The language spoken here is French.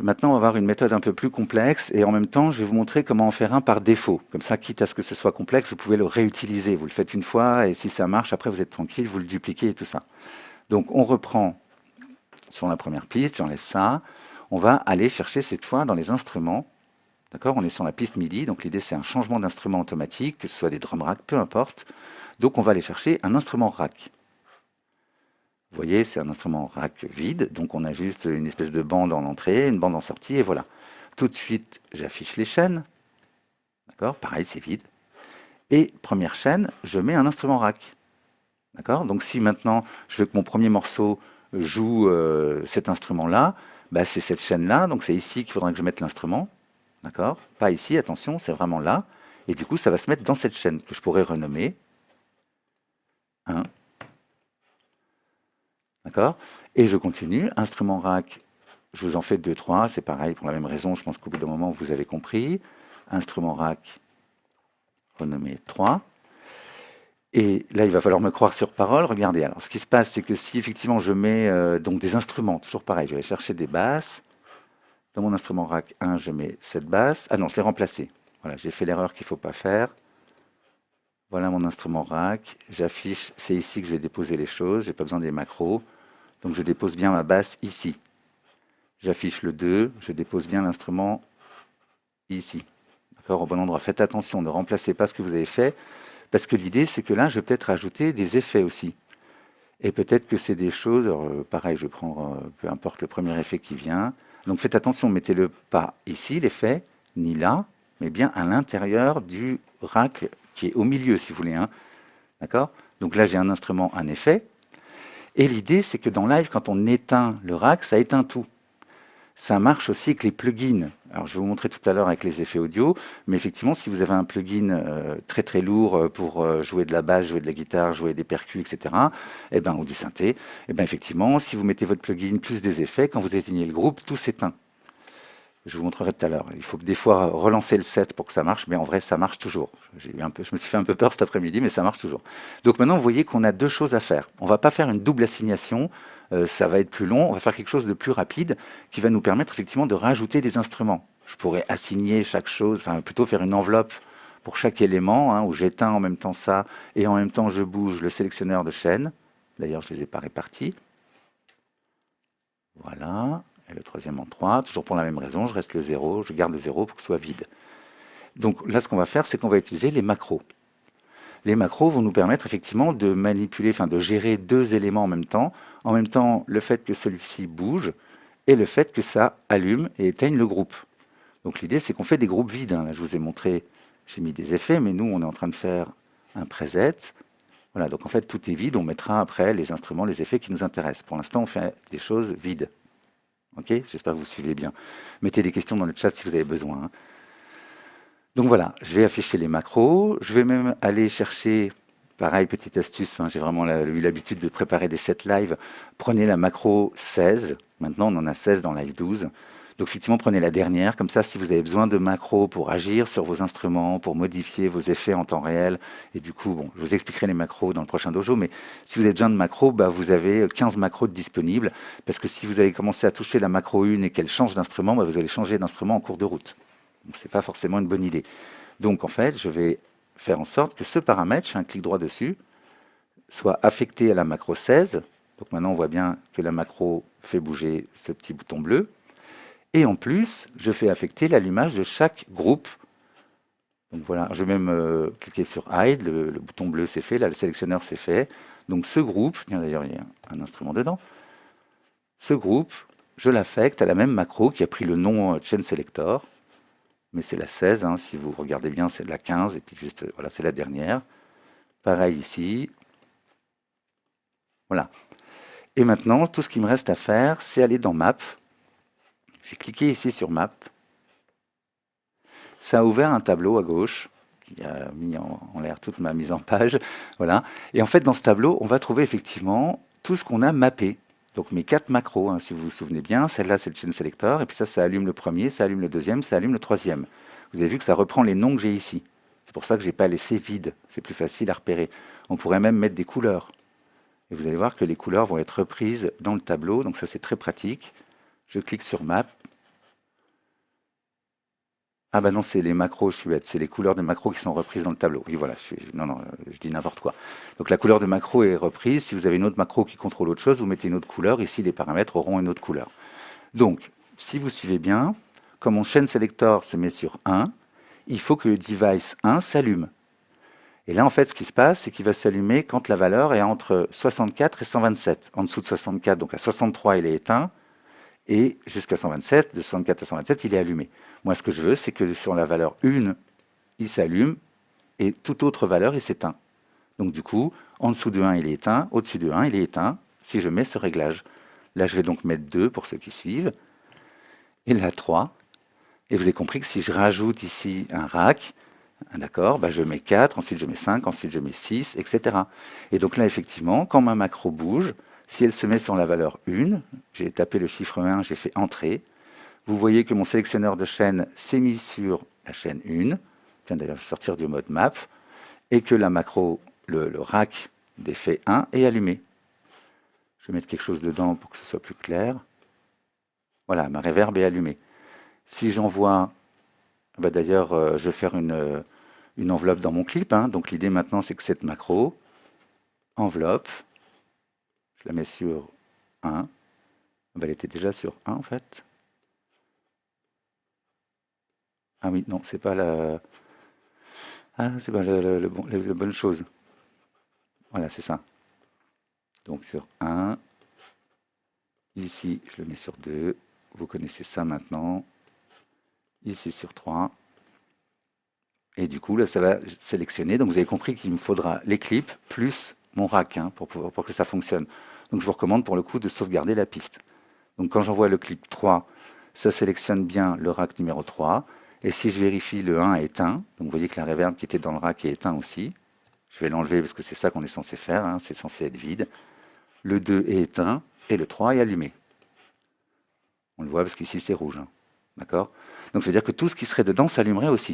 Maintenant, on va voir une méthode un peu plus complexe et en même temps, je vais vous montrer comment en faire un par défaut. Comme ça, quitte à ce que ce soit complexe, vous pouvez le réutiliser. Vous le faites une fois et si ça marche, après vous êtes tranquille, vous le dupliquez et tout ça. Donc on reprend sur la première piste, j'enlève ça. On va aller chercher cette fois dans les instruments. D'accord? On est sur la piste MIDI, donc l'idée c'est un changement d'instrument automatique, que ce soit des drum racks, peu importe. Donc on va aller chercher un instrument rack. Vous voyez, c'est un instrument rack vide, donc on a juste une espèce de bande en entrée, une bande en sortie, et voilà. Tout de suite, j'affiche les chaînes. D'accord? Pareil, c'est vide. Et première chaîne, je mets un instrument rack. D'accord? Donc si maintenant je veux que mon premier morceau joue cet instrument-là, bah, c'est cette chaîne-là, donc c'est ici qu'il faudra que je mette l'instrument. D'accord? Pas ici, attention, c'est vraiment là. Et du coup, ça va se mettre dans cette chaîne que je pourrais renommer 1. D'accord? Et je continue. Instrument rack, je vous en fais 2, 3. C'est pareil pour la même raison. Je pense qu'au bout d'un moment, vous avez compris. Instrument rack, renommé 3. Et là, il va falloir me croire sur parole. Regardez, alors ce qui se passe, c'est que si effectivement je mets donc des instruments, toujours pareil, je vais aller chercher des basses. Dans mon instrument rack 1, je mets cette basse. Ah non, je l'ai remplacée. Voilà, j'ai fait l'erreur qu'il ne faut pas faire. Voilà mon instrument rack. J'affiche, c'est ici que je vais déposer les choses. Je n'ai pas besoin des macros. Donc je dépose bien ma basse ici. J'affiche le 2, je dépose bien l'instrument ici. D'accord, au bon endroit. Faites attention, ne remplacez pas ce que vous avez fait, parce que l'idée, c'est que là, je vais peut-être rajouter des effets aussi. Et peut-être que c'est des choses, alors, pareil, je vais prendre, peu importe le premier effet qui vient. Donc faites attention, mettez-le pas ici, l'effet, ni là, mais bien à l'intérieur du rack qui est au milieu, si vous voulez. Hein. D'accord? Donc là, j'ai un instrument, un effet. Et l'idée, c'est que dans Live, quand on éteint le rack, ça éteint tout. Ça marche aussi avec les plugins. Alors, je vais vous montrer tout à l'heure avec les effets audio, mais effectivement, si vous avez un plugin très très lourd pour jouer de la basse, jouer de la guitare, jouer des percus, etc., eh ben, ou du synthé, eh ben, effectivement, si vous mettez votre plugin plus des effets, quand vous éteignez le groupe, tout s'éteint. Je vous montrerai tout à l'heure. Il faut des fois relancer le set pour que ça marche, mais en vrai, ça marche toujours. Je me suis fait un peu peur cet après-midi, mais ça marche toujours. Donc maintenant, vous voyez qu'on a deux choses à faire. On ne va pas faire une double assignation, ça va être plus long. On va faire quelque chose de plus rapide qui va nous permettre effectivement de rajouter des instruments. Je pourrais assigner chaque chose, enfin plutôt faire une enveloppe pour chaque élément, hein, où j'éteins en même temps ça, et en même temps je bouge le sélectionneur de chaîne. D'ailleurs, je ne les ai pas répartis. Voilà. Et le troisième en 3, toujours pour la même raison, je reste le 0, je garde le 0 pour que ce soit vide. Donc là, ce qu'on va faire, c'est qu'on va utiliser les macros. Les macros vont nous permettre effectivement de manipuler, enfin de gérer deux éléments en même temps. En même temps, le fait que celui-ci bouge et le fait que ça allume et éteigne le groupe. Donc l'idée, c'est qu'on fait des groupes vides. Hein. Là, je vous ai montré, j'ai mis des effets, mais nous, on est en train de faire un preset. Voilà, donc en fait, tout est vide. On mettra après les instruments, les effets qui nous intéressent. Pour l'instant, on fait des choses vides. Ok, j'espère que vous suivez bien. Mettez des questions dans le chat si vous avez besoin. Hein. Donc voilà, je vais afficher les macros. Je vais même aller chercher, pareil, petite astuce, hein, j'ai vraiment eu l'habitude de préparer des sets live. Prenez la macro 16. Maintenant, on en a 16 dans Live 12. Donc effectivement, prenez la dernière. Comme ça, si vous avez besoin de macros pour agir sur vos instruments, pour modifier vos effets en temps réel, et du coup, bon, je vous expliquerai les macros dans le prochain dojo, mais si vous avez besoin de macros, bah, vous avez 15 macros disponibles, parce que si vous allez commencer à toucher la macro 1 et qu'elle change d'instrument, bah, vous allez changer d'instrument en cours de route. Donc ce n'est pas forcément une bonne idée. Donc en fait, je vais faire en sorte que ce paramètre, je fais un clic droit dessus, soit affecté à la macro 16. Donc maintenant, on voit bien que la macro fait bouger ce petit bouton bleu. Et en plus, je fais affecter l'allumage de chaque groupe. Donc voilà, je vais même cliquer sur Hide, le bouton bleu c'est fait, là le sélectionneur c'est fait. Donc ce groupe, d'ailleurs il y a un instrument dedans, ce groupe, je l'affecte à la même macro qui a pris le nom Chain Selector, mais c'est la 16, hein, si vous regardez bien c'est la 15, et puis juste, voilà, c'est la dernière. Pareil ici. Voilà. Et maintenant, tout ce qu'il me reste à faire, c'est aller dans Map. J'ai cliqué ici sur Map. Ça a ouvert un tableau à gauche qui a mis en l'air toute ma mise en page. Voilà. Et en fait, dans ce tableau, on va trouver effectivement tout ce qu'on a mappé. Donc mes 4 macros, hein, si vous vous souvenez bien, celle-là c'est le chain selector, et puis ça allume le premier, ça allume le deuxième, ça allume le troisième. Vous avez vu que ça reprend les noms que j'ai ici. C'est pour ça que je n'ai pas laissé vide, c'est plus facile à repérer. On pourrait même mettre des couleurs. Et vous allez voir que les couleurs vont être reprises dans le tableau, donc ça c'est très pratique. Je clique sur Map, Ah bah non, c'est les macros, je suis bête, c'est les couleurs de macros qui sont reprises dans le tableau. Oui, voilà, non, non, je dis n'importe quoi. Donc la couleur de macro est reprise. Si vous avez une autre macro qui contrôle autre chose, vous mettez une autre couleur. Ici, les paramètres auront une autre couleur. Donc, si vous suivez bien, comme mon chaîne selector se met sur 1, il faut que le device 1 s'allume. Et là, en fait, ce qui se passe, c'est qu'il va s'allumer quand la valeur est entre 64 et 127. En dessous de 64, donc à 63, il est éteint. Et jusqu'à 127, de 64 à 127, il est allumé. Moi, ce que je veux, c'est que sur la valeur 1, il s'allume, et toute autre valeur, il s'éteint. Donc du coup, en dessous de 1, il est éteint, au-dessus de 1, il est éteint, si je mets ce réglage. Là, je vais donc mettre 2 pour ceux qui suivent, et là 3. Et vous avez compris que si je rajoute ici un rack, d'accord, bah je mets 4, ensuite je mets 5, ensuite je mets 6, etc. Et donc là, effectivement, quand ma macro bouge, si elle se met sur la valeur 1, j'ai tapé le chiffre 1, j'ai fait Entrée, vous voyez que mon sélectionneur de chaîne s'est mis sur la chaîne 1, tiens d'ailleurs je vais sortir du mode map, et que la macro, le rack d'effet 1 est allumé. Je vais mettre quelque chose dedans pour que ce soit plus clair. Voilà, ma reverb est allumée. Si j'envoie, bah d'ailleurs, je vais faire une enveloppe dans mon clip. Hein. Donc l'idée maintenant, c'est que cette macro, enveloppe, je la mets sur 1. Bah, elle était déjà sur 1 en fait. Ah oui, non, c'est pas la... Ah, c'est pas la bonne chose. Voilà, c'est ça. Donc sur 1. Ici, je le mets sur 2. Vous connaissez ça maintenant. Ici sur 3. Et du coup, là, ça va sélectionner. Donc, vous avez compris qu'il me faudra les clips plus mon rack hein, pour que ça fonctionne. Donc, je vous recommande pour le coup de sauvegarder la piste. Donc, quand j'envoie le clip 3, ça sélectionne bien le rack numéro 3. Et si je vérifie le 1 est éteint, donc vous voyez que la reverb qui était dans le rack est éteint aussi. Je vais l'enlever parce que c'est ça qu'on est censé faire. Hein, c'est censé être vide. Le 2 est éteint et le 3 est allumé. On le voit parce qu'ici c'est rouge. Hein, d'accord. Donc, ça veut dire que tout ce qui serait dedans s'allumerait aussi.